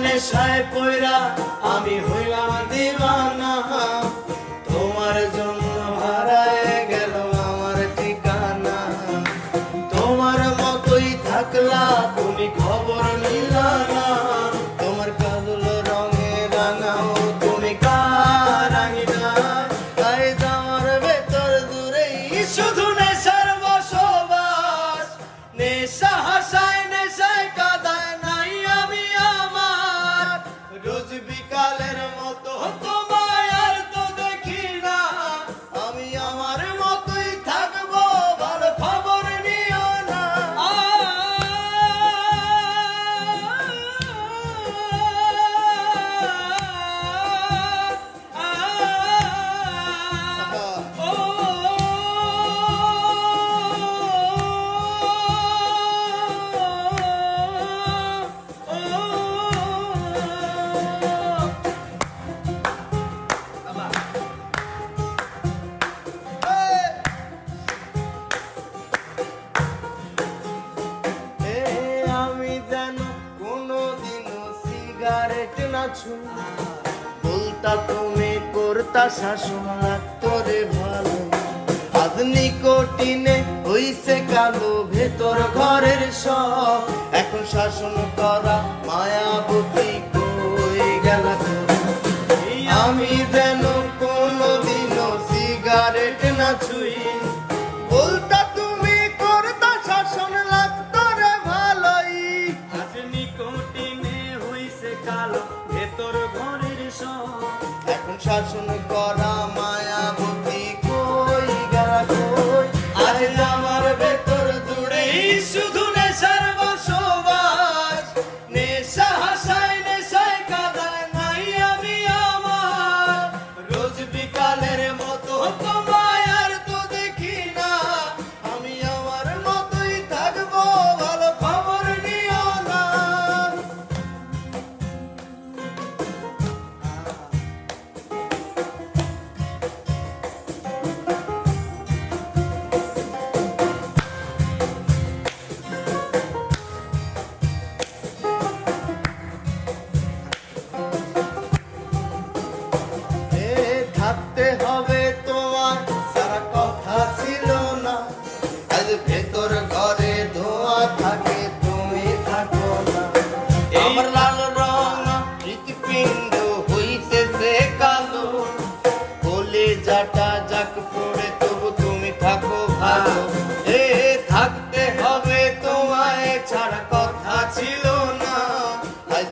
নেশায় পয়রা আমি হইলাম দিওয়ানা, তোমার জন্য হারায় গেল আমার ঠিকানা। তোমার মতোই থাকলা তুমি খবর নিলা না, তোমার কাজল রঙে রাঙাও তুমি কারাঙিনা। তাই তোমার ভেতর দূরেই শুধু নেশার বসবাস, নেশা হাসায় নেশায় কাদায় নাই আমি আমার। রোজ বিকালের মতো তোমায় আর তো দেখি না, আমি আমার মতোই থাকবো ভালো খবর নিও না। আমি যেন কোনোদিনও সিগারেট না ছুঁ, বলতা তুমি করতা শাসন লাগতো রে ভালো। আজ নিকোটিনে হইছে কালো ভেতর ঘরের সব, এখন শাসন করা মায়াবতী কই গেল। আমি যেন কোনোদিনও সিগারেট না ছুঁই, বলতা তুমি করতা শাসন লাগতো রে ভালোই। আজ নিকোটিনে হইছে কালো ভেতর ঘরের সব, এখন শাসন করা